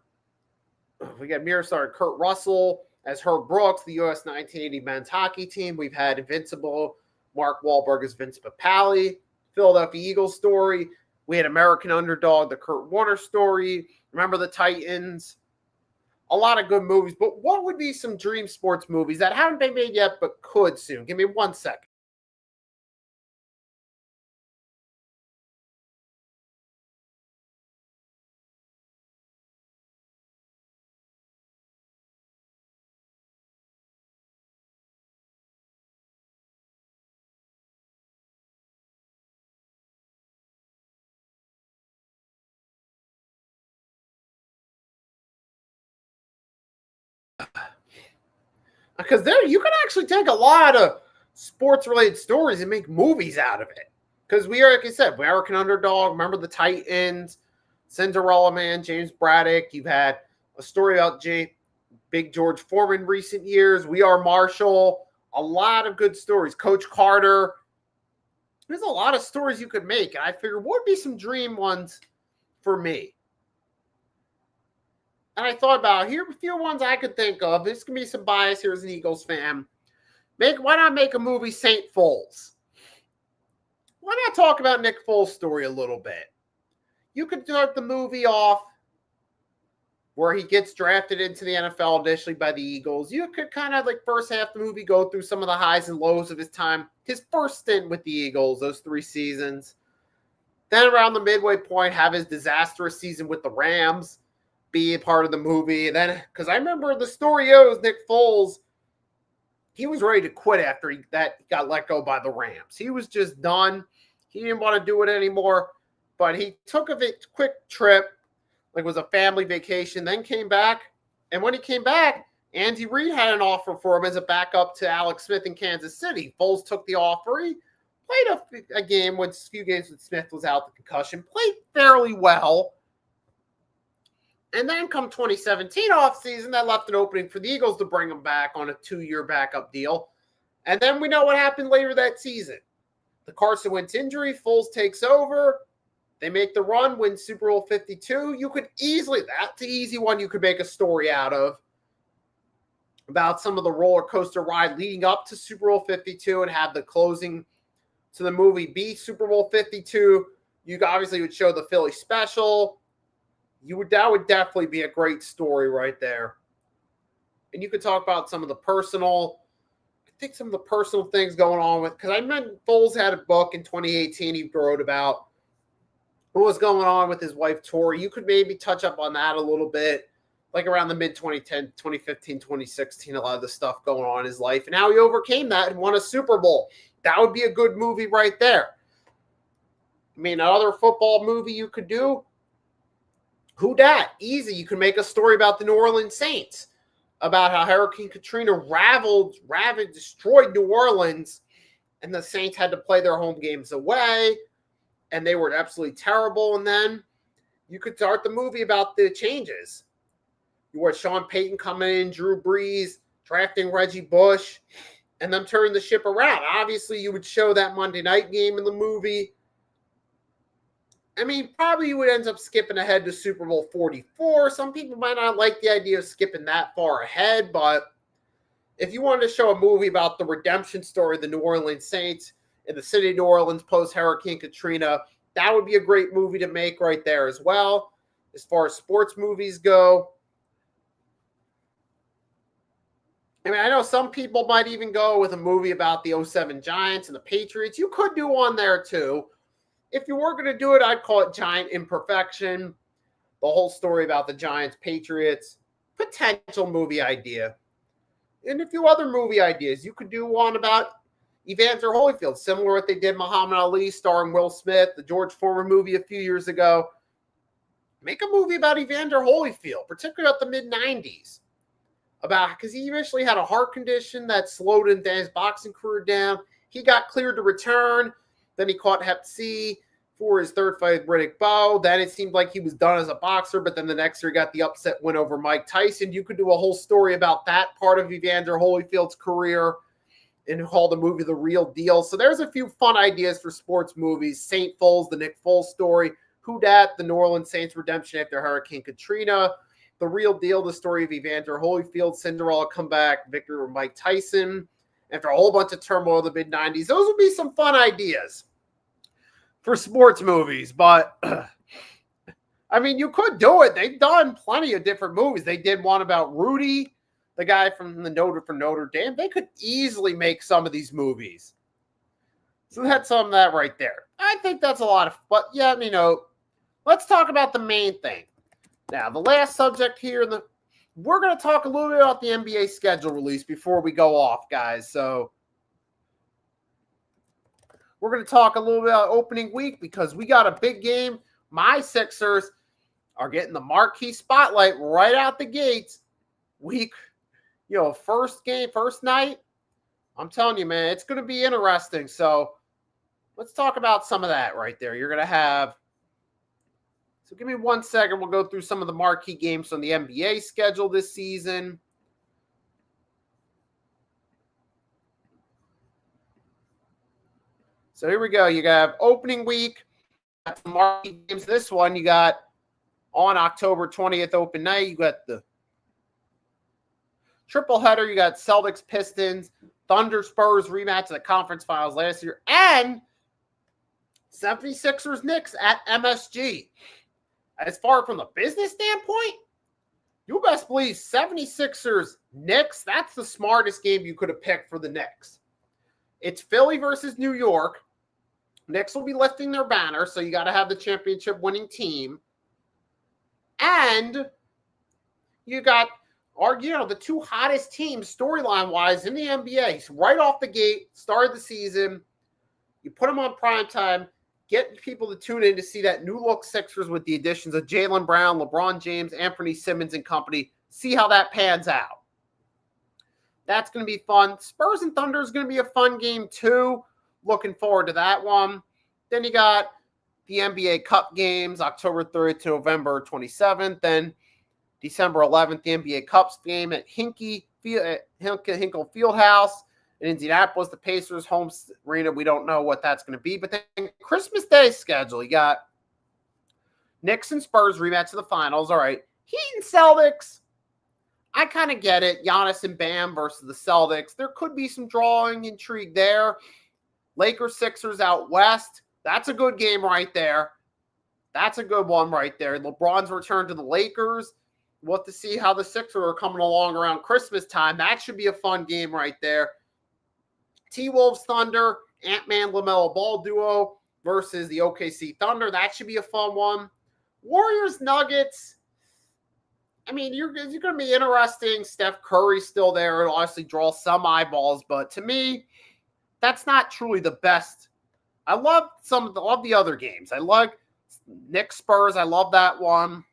We got Miracle star Kurt Russell as Herb Brooks, the U.S. 1980 men's hockey team. We've had Invincible, Mark Wahlberg as Vince Papale, Philadelphia Eagles story. We had American Underdog, the Kurt Warner story. Remember the Titans. A lot of good movies. But what would be some dream sports movies that haven't been made yet but could soon? Give me 1 second. Because there, you can actually take a lot of sports-related stories and make movies out of it. Because we are, like I said, American Underdog, remember the Titans, Cinderella Man, James Braddock. You've had a story about Big George Foreman in recent years. We Are Marshall. A lot of good stories. Coach Carter. There's a lot of stories you could make. And I figured, what would be some dream ones for me? And I thought about, here are a few ones I could think of. This can be some bias here as an Eagles fan. Why not make a movie St. Foles? Why not talk about Nick Foles' story a little bit? You could start the movie off where he gets drafted into the NFL initially by the Eagles. You could kind of, like, first half the movie, go through some of the highs and lows of his time. His first stint with the Eagles, those 3 seasons. Then around the midway point, have his disastrous season with the Rams be a part of the movie. And then, because I remember the story goes, Nick Foles, he was ready to quit after he got let go by the Rams. He was just done. He didn't want to do it anymore. But he took a quick trip, like it was a family vacation, then came back. And when he came back, Andy Reid had an offer for him as a backup to Alex Smith in Kansas City. Foles took the offer. He played a game, a few games when Smith was out the concussion, played fairly well. And then come 2017 offseason, that left an opening for the Eagles to bring him back on a 2-year backup deal. And then we know what happened later that season. The Carson Wentz injury, Foles takes over. They make the run, win Super Bowl 52. You could easily, that's the easy one you could make a story out of, about some of the roller coaster ride leading up to Super Bowl 52 and have the closing to the movie be Super Bowl 52. You obviously would show the Philly special. That would definitely be a great story right there. And you could talk about some of the personal things going on with, because I meant Foles had a book in 2018 he wrote about what was going on with his wife, Tori. You could maybe touch up on that a little bit, like around the mid-2010, 2015, 2016, a lot of the stuff going on in his life, and how he overcame that and won a Super Bowl. That would be a good movie right there. I mean, another football movie you could do, who dat? Easy. You can make a story about the New Orleans Saints, about how Hurricane Katrina ravaged, destroyed New Orleans, and the Saints had to play their home games away, and they were absolutely terrible. And then you could start the movie about the changes. You had Sean Payton coming in, Drew Brees, drafting Reggie Bush, and them turning the ship around. Obviously, you would show that Monday night game in the movie. I mean, probably you would end up skipping ahead to Super Bowl 44. Some people might not like the idea of skipping that far ahead, but if you wanted to show a movie about the redemption story of the New Orleans Saints in the city of New Orleans post-Hurricane Katrina, that would be a great movie to make right there as well. As far as sports movies go, I mean, I know some people might even go with a movie about the 07 Giants and the Patriots. You could do one there too. If you were going to do it, I'd call it Giant Imperfection. The whole story about the Giants, Patriots, potential movie idea. And a few other movie ideas. You could do one about Evander Holyfield, similar to what they did Muhammad Ali, starring Will Smith, the George Foreman movie a few years ago. Make a movie about Evander Holyfield, particularly about the mid-90s. Because he eventually had a heart condition that slowed his boxing career down. He got cleared to return. Then he caught Hep C for his third fight with Riddick Bowe. Then it seemed like he was done as a boxer, but then the next year he got the upset win over Mike Tyson. You could do a whole story about that part of Evander Holyfield's career and call the movie The Real Deal. So there's a few fun ideas for sports movies. St. Foles, the Nick Foles story. Who Dat, the New Orleans Saints redemption after Hurricane Katrina. The Real Deal, the story of Evander Holyfield, Cinderella comeback, victory over Mike Tyson. After a whole bunch of turmoil in the mid-90s. Those would be some fun ideas for sports movies. But, I mean, you could do it. They've done plenty of different movies. They did one about Rudy, the guy from Notre Dame. They could easily make some of these movies. So that's some of that right there. I think that's a lot of, but yeah, let's talk about the main thing. Now, the last subject here, we're going to talk a little bit about the NBA schedule release before we go off, guys. So we're going to talk a little bit about opening week because we got a big game. My Sixers are getting the marquee spotlight right out the gates. First game, first night. I'm telling you, man, it's going to be interesting. So let's talk about some of that right there. You're going to have. So give me 1 second. We'll go through some of the marquee games on the NBA schedule this season. So here we go. You got opening week. Got the marquee games. This one you got on October 20th open night. You got the triple header. You got Celtics, Pistons, Thunder, Spurs rematch of the conference finals last year. And 76ers, Knicks at MSG. As far from the business standpoint, you best believe 76ers, Knicks, that's the smartest game you could have picked for the Knicks. It's Philly versus New York. Knicks will be lifting their banner, so you got to have the championship winning team. And you got, the two hottest teams storyline-wise in the NBA. So right off the gate, start of the season, you put them on primetime. Get people to tune in to see that new look Sixers with the additions of Jaylen Brown, LeBron James, Anthony Simmons, and company. See how that pans out. That's going to be fun. Spurs and Thunder is going to be a fun game too. Looking forward to that one. Then you got the NBA Cup games, October 3rd to November 27th. Then December 11th, the NBA Cups game at Hinkle Fieldhouse. In Indianapolis, the Pacers home arena, we don't know what that's going to be. But then Christmas Day schedule, you got Knicks and Spurs rematch of the finals. All right. Heat and Celtics, I kind of get it. Giannis and Bam versus the Celtics. There could be some drawing intrigue there. Lakers, Sixers out west. That's a good game right there. That's a good one right there. LeBron's return to the Lakers. We'll have to see how the Sixers are coming along around Christmas time. That should be a fun game right there. T-Wolves Thunder, Ant-Man LaMelo Ball duo versus the OKC Thunder. That should be a fun one. Warriors Nuggets. I mean, you're going to be interesting. Steph Curry's still there. It'll obviously draw some eyeballs, but to me, that's not truly the best. I love the other games. I like Knicks Spurs. I love that one.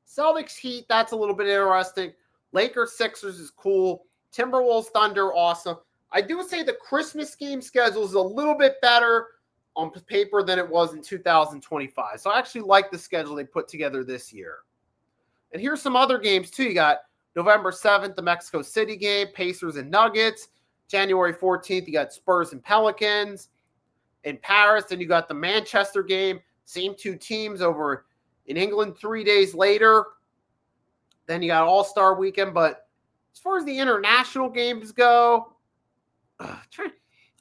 Celtics Heat. That's a little bit interesting. Lakers Sixers is cool. Timberwolves Thunder, awesome. I do say the Christmas game schedule is a little bit better on paper than it was in 2025. So I actually like the schedule they put together this year. And here's some other games too. You got November 7th, the Mexico City game, Pacers and Nuggets. January 14th, you got Spurs and Pelicans in Paris. Then you got the Manchester game, same two teams over in England 3 days later. Then you got All-Star weekend. But as far as the international games go,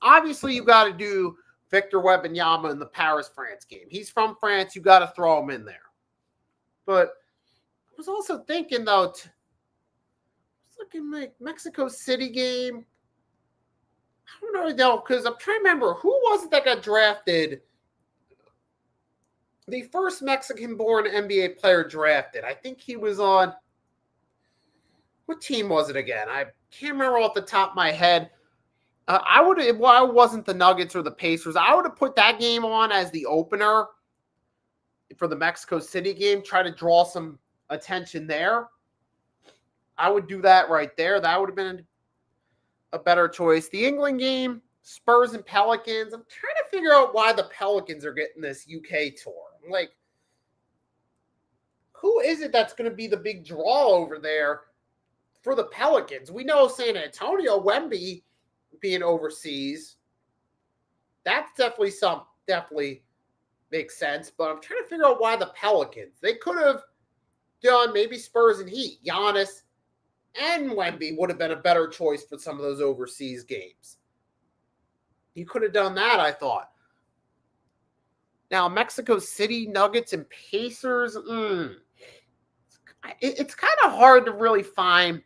obviously you got to do Victor Wembanyama in the Paris-France game. He's from France. You got to throw him in there. But I was also thinking, though, fucking like Mexico City game. I don't know, because I'm trying to remember who was it that got drafted. The first Mexican-born NBA player drafted. I think he was on. What team was it again? I can't remember off the top of my head. I wasn't the Nuggets or the Pacers. I would have put that game on as the opener for the Mexico City game. Try to draw some attention there. I would do that right there. That would have been a better choice. The England game, Spurs and Pelicans. I'm trying to figure out why the Pelicans are getting this UK tour. I'm like, who is it that's going to be the big draw over there for the Pelicans? We know San Antonio, Wemby being overseas. That's definitely makes sense. But I'm trying to figure out why the Pelicans. They could have done maybe Spurs and Heat. Giannis and Wemby would have been a better choice for some of those overseas games. You could have done that, I thought. Now, Mexico City, Nuggets, and Pacers. It's kind of hard to really find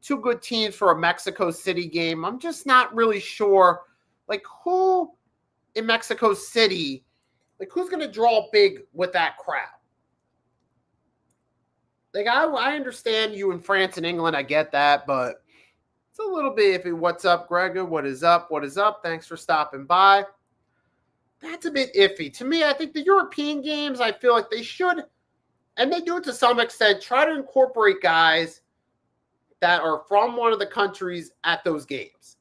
two good teams for a Mexico City game. I'm just not really sure, like, who in Mexico City, like, who's going to draw big with that crowd? Like, I understand you in France and England. I get that, but it's a little bit iffy. What's up, Gregor? What is up? What is up? Thanks for stopping by. That's a bit iffy. To me, I think the European games, I feel like they should, and they do it to some extent, try to incorporate guys that are from one of the countries at those games.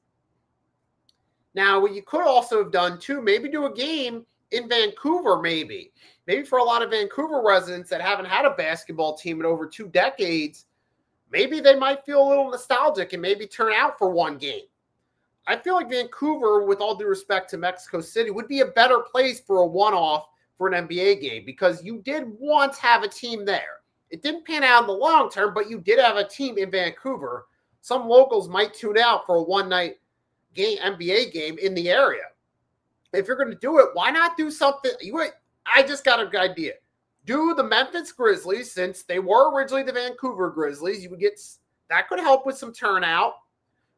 Now, what you could also have done, too, maybe do a game in Vancouver, maybe. Maybe for a lot of Vancouver residents that haven't had a basketball team in over 2 decades, maybe they might feel a little nostalgic and maybe turn out for one game. I feel like Vancouver, with all due respect to Mexico City, would be a better place for a one-off for an NBA game because you did once have a team there. It didn't pan out in the long term, but you did have a team in Vancouver. Some locals might tune out for a one-night game, NBA game in the area. If you're going to do it, why not do something? I just got an idea. Do the Memphis Grizzlies, since they were originally the Vancouver Grizzlies. You would get that could help with some turnout.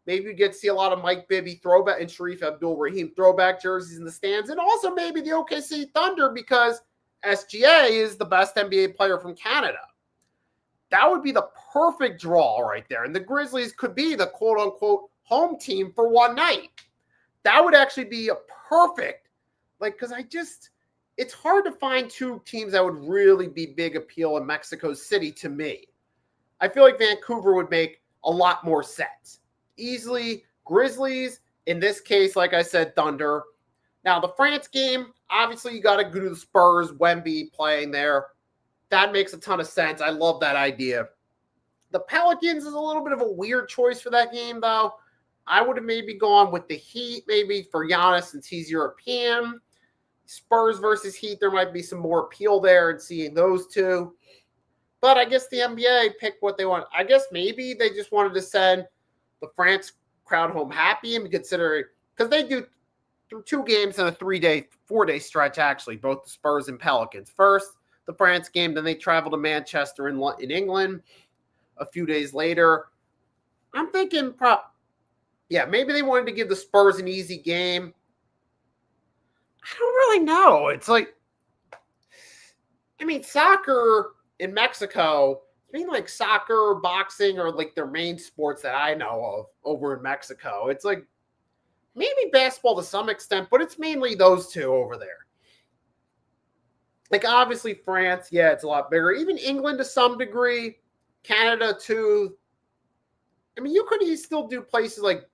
Maybe you get to see a lot of Mike Bibby throwback and Sharif Abdul-Rahim throwback jerseys in the stands, and also maybe the OKC Thunder because SGA is the best NBA player from Canada. That would be the perfect draw right there, and the Grizzlies could be the quote-unquote home team for one night. That would actually be a perfect, because it's hard to find two teams that would really be big appeal in Mexico City to me. I feel like Vancouver would make a lot more sense. Easily, Grizzlies, in this case, like I said, Thunder. Now, the France game, obviously you got to go to the Spurs, Wemby playing there. That makes a ton of sense. I love that idea. The Pelicans is a little bit of a weird choice for that game, though. I would have maybe gone with the Heat, maybe for Giannis since he's European. Spurs versus Heat, there might be some more appeal there in seeing those two. But I guess the NBA picked what they want. I guess maybe they just wanted to send the France crowd home happy and consider, because they do through 2 games in a 4-day stretch, actually, both the Spurs and Pelicans. First, the France game, then they travel to Manchester in England a few days later. I'm thinking, maybe they wanted to give the Spurs an easy game. I don't really know. It's like, soccer in Mexico, like soccer, boxing, or like their main sports that I know of over in Mexico. It's like maybe basketball to some extent, but it's mainly those two over there. Like obviously France, it's a lot bigger. Even England to some degree, Canada too. You could still do places like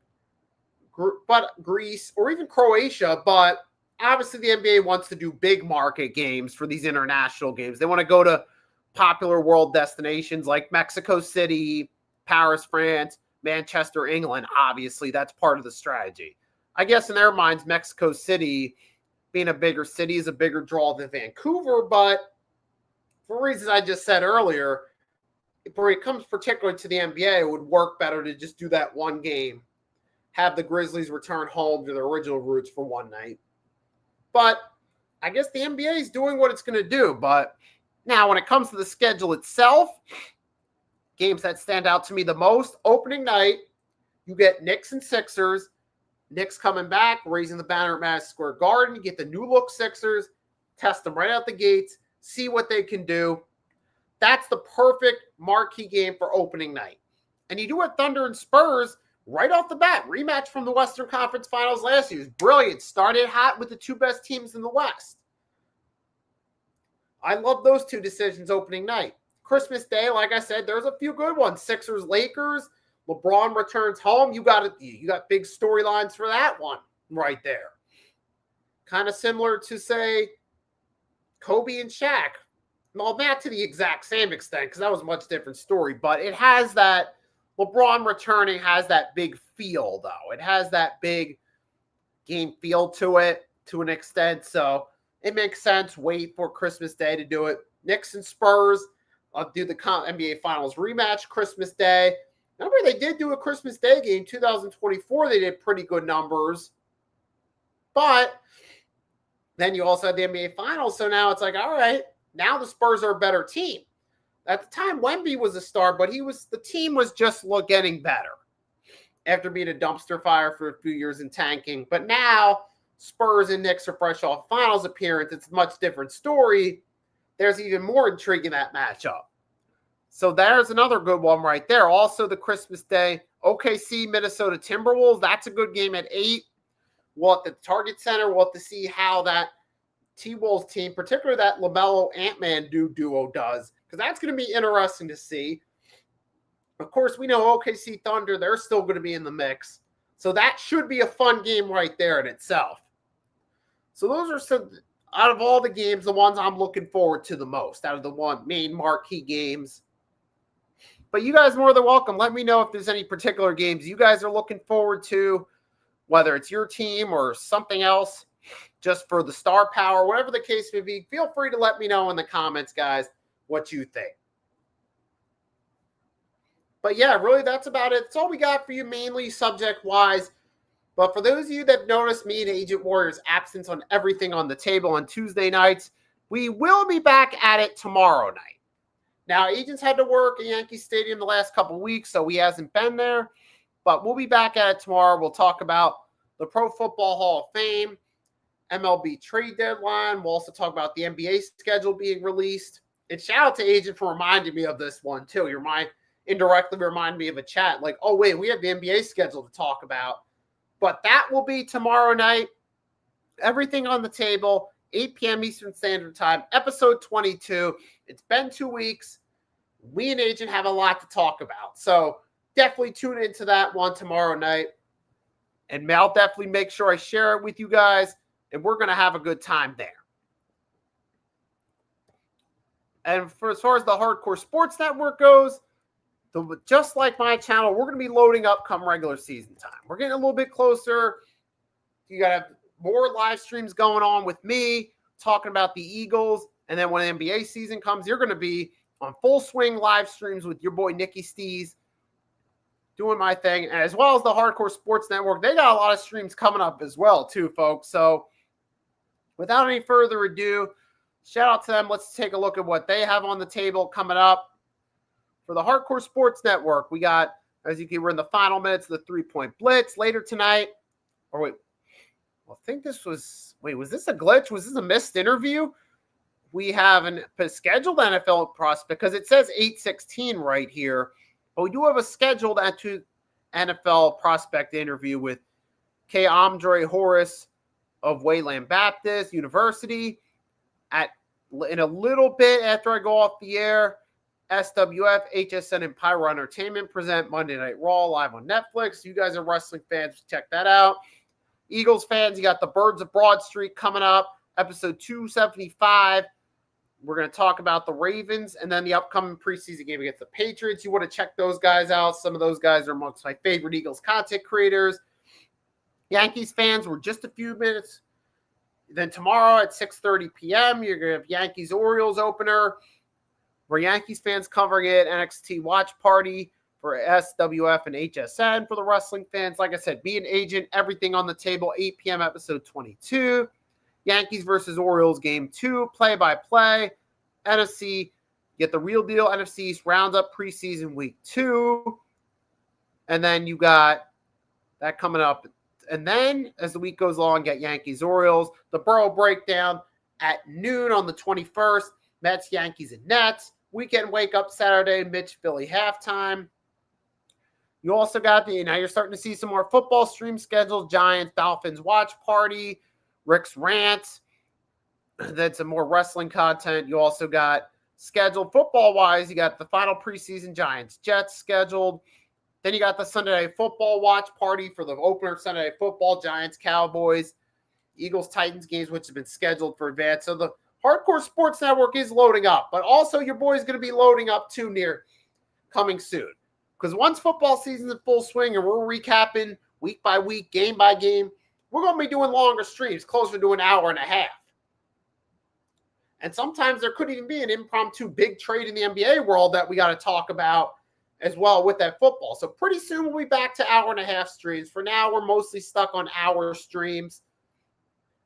Greece or even Croatia, but obviously the NBA wants to do big market games for these international games. They want to go to popular world destinations like Mexico City, Paris, France, Manchester, England. Obviously, that's part of the strategy. I guess in their minds, Mexico City, being a bigger city, is a bigger draw than Vancouver, but for reasons I just said earlier, when it comes particularly to the NBA, it would work better to just do that one game, have the Grizzlies return home to their original roots for one night. But I guess the NBA is doing what it's going to do. But now when it comes to the schedule itself, games that stand out to me the most. Opening night, you get Knicks and Sixers. Knicks coming back, raising the banner at Madison Square Garden. You get the new look Sixers, test them right out the gates, see what they can do. That's the perfect marquee game for opening night. And you do have Thunder and Spurs right off the bat. Rematch from the Western Conference Finals last year. It was brilliant. Started hot with the two best teams in the West. I love those two decisions opening night. Christmas Day, like I said, there's a few good ones. Sixers, Lakers. LeBron returns home. You got big storylines for that one right there. Kind of similar to, say, Kobe and Shaq. Well, not to the exact same extent because that was a much different story, but it has that, LeBron returning has that big feel, though. It has that big game feel to it to an extent, so it makes sense. Wait for Christmas Day to do it. Knicks and Spurs do the NBA Finals rematch Christmas Day. Remember, they did do a Christmas Day game, 2024. They did pretty good numbers. But then you also had the NBA Finals, so now it's like, all right, now the Spurs are a better team. At the time, Wemby was a star, but the team was just getting better after being a dumpster fire for a few years and tanking. But now, Spurs and Knicks are fresh off Finals appearance. It's a much different story. There's even more intrigue in that matchup. So there's another good one right there. Also, the Christmas Day, OKC, Minnesota Timberwolves. That's a good game at 8. We'll at the Target Center. We'll have to see how that T-Wolves team, particularly that LaMelo Ant-Man duo does, because that's going to be interesting to see. Of course, we know OKC Thunder, they're still going to be in the mix. So that should be a fun game right there in itself. So those are some, out of all the games, the ones I'm looking forward to the most, out of the main marquee games. But you guys are more than welcome. Let me know if there's any particular games you guys are looking forward to, whether it's your team or something else, just for the star power, whatever the case may be. Feel free to let me know in the comments, guys, what you think. But yeah, really, that's about it. That's all we got for you, mainly subject-wise. But for those of you that have noticed me and Agent Warrior's absence on everything on the table on Tuesday nights, we will be back at it tomorrow night. Now, Agent's had to work at Yankee Stadium the last couple weeks, so he hasn't been there. But we'll be back at it tomorrow. We'll talk about the Pro Football Hall of Fame, MLB trade deadline. We'll also talk about the NBA schedule being released. And shout out to Agent for reminding me of this one, too. You indirectly remind me of a chat like, oh, wait, we have the NBA schedule to talk about. But that will be tomorrow night. Everything on the table, 8 p.m. Eastern Standard Time, episode 22. It's been 2 weeks. We and Agent have a lot to talk about. So definitely tune into that one tomorrow night. And I'll definitely make sure I share it with you guys. And we're going to have a good time there. And as far as the Hardcore Sports Network goes, just like my channel, we're going to be loading up come regular season time. We're getting a little bit closer. You got to have more live streams going on with me, talking about the Eagles. And then when the NBA season comes, you're going to be on full swing live streams with your boy Nicky Stees, doing my thing. And as well as the Hardcore Sports Network, they got a lot of streams coming up as well, too, folks. So without any further ado, shout out to them. Let's take a look at what they have on the table coming up. For the Hardcore Sports Network, we got, as you can, we're in the final minutes of the 3-point Blitz later tonight. Or wait, I think this was, was this a glitch? Was this a missed interview? We have a scheduled NFL prospect because it says 8:16 right here. But we do have a scheduled NFL prospect interview with K. Andre Horace of Wayland Baptist University in a little bit after I go off the air. SWF, HSN, and Pyro Entertainment present Monday Night Raw live on Netflix. You guys are wrestling fans, check that out. Eagles fans, you got the Birds of Broad Street coming up, episode 275. We're going to talk about the Ravens and then the upcoming preseason game against the Patriots. You want to check those guys out. Some of those guys are amongst my favorite Eagles content creators. Yankees fans, we're just a few minutes. Then tomorrow at 6:30 p.m., you're going to have Yankees-Orioles opener. For Yankees fans covering it, NXT Watch Party for SWF and HSN. For the wrestling fans, like I said, be an agent, everything on the table, 8 p.m. episode 22. Yankees versus Orioles game 2, play-by-play. NFC You get the Real Deal NFC East Roundup preseason week 2. And then you got that coming up. And then as the week goes along, get Yankees Orioles, the Burrow breakdown at noon on the 21st, Mets, Yankees, and Nets. Weekend wake up Saturday, Mitch Philly halftime. You also got now you're starting to see some more football stream scheduled, Giants, Dolphins watch party, Rick's rant, then some more wrestling content. You also got scheduled football-wise, you got the final preseason Giants, Jets scheduled. Then you got the Sunday Night Football watch party for the opener Sunday Night Football, Giants, Cowboys, Eagles, Titans games, which have been scheduled for advance. So the Hardcore Sports Network is loading up, but also your boy's going to be loading up too near coming soon. Because once football season's in full swing and we're recapping week by week, game by game, we're going to be doing longer streams, closer to an hour and a half. And sometimes there could even be an impromptu big trade in the NBA world that we got to talk about as well with that football. So pretty soon we'll be back to hour and a half streams. For now, we're mostly stuck on hour streams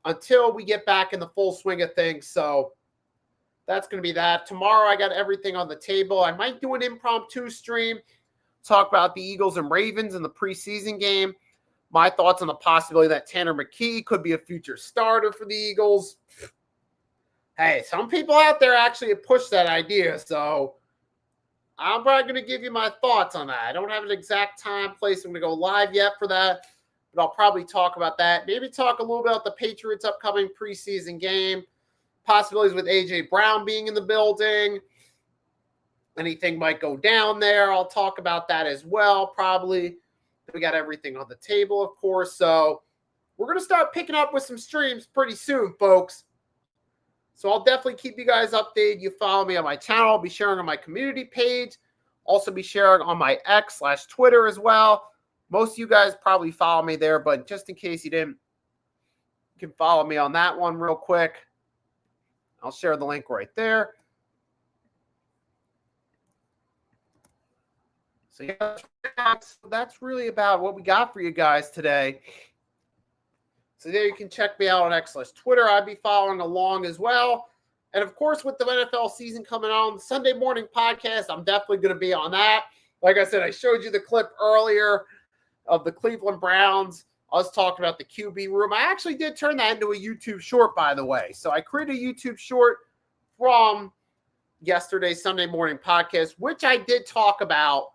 until we get back in the full swing of things. So that's going to be that. Tomorrow I got everything on the table. I might do an impromptu stream, talk about the Eagles and Ravens in the preseason game. My thoughts on the possibility that Tanner McKee could be a future starter for the Eagles. Hey, some people out there actually have pushed that idea, so I'm probably going to give you my thoughts on that. I don't have an exact time, place I'm going to go live yet for that, but I'll probably talk about that. Maybe talk a little bit about the Patriots' upcoming preseason game, possibilities with A.J. Brown being in the building. Anything might go down there. I'll talk about that as well, probably. We got everything on the table, of course. So we're going to start picking up with some streams pretty soon, folks. So I'll definitely keep you guys updated. You follow me on my channel. I'll be sharing on my community page. Also be sharing on my X/Twitter as well. Most of you guys probably follow me there, but just in case you didn't, you can follow me on that one real quick. I'll share the link right there. So yeah, that's really about what we got for you guys today. So there you can check me out on X/Twitter. I'll be following along as well. And of course, with the NFL season coming on, the Sunday morning podcast, I'm definitely going to be on that. Like I said, I showed you the clip earlier of the Cleveland Browns. I was talking about the QB room. I actually did turn that into a YouTube short, by the way. So I created a YouTube short from yesterday's Sunday morning podcast, which I did talk about.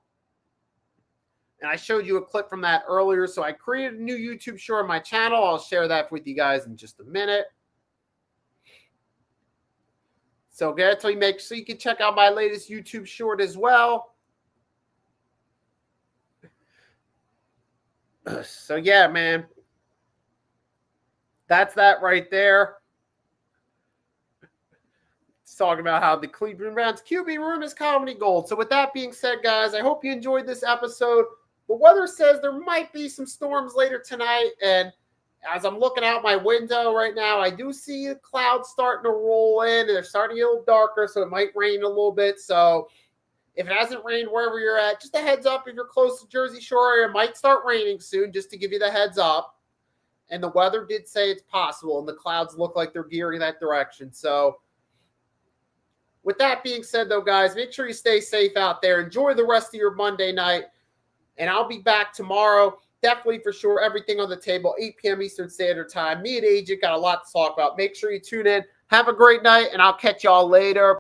And I showed you a clip from that earlier. So I created a new YouTube short on my channel. I'll share that with you guys in just a minute. So definitely make sure you can check out my latest YouTube short as well. So yeah, man. That's that right there. It's talking about how the Cleveland Browns QB room is comedy gold. So with that being said, guys, I hope you enjoyed this episode. The weather says there might be some storms later tonight, and as I'm looking out my window right now, I do see the clouds starting to roll in, and they're starting to get a little darker, so it might rain a little bit. So if it hasn't rained wherever you're at, just a heads up, if you're close to Jersey Shore area, it might start raining soon, just to give you the heads up. And the weather did say it's possible, and the clouds look like they're gearing that direction. So with that being said, though, guys, make sure you stay safe out there. Enjoy the rest of your Monday night. And I'll be back tomorrow. Definitely for sure. Everything on the table, 8 p.m. Eastern Standard Time. Me and Agent got a lot to talk about. Make sure you tune in. Have a great night, and I'll catch y'all later.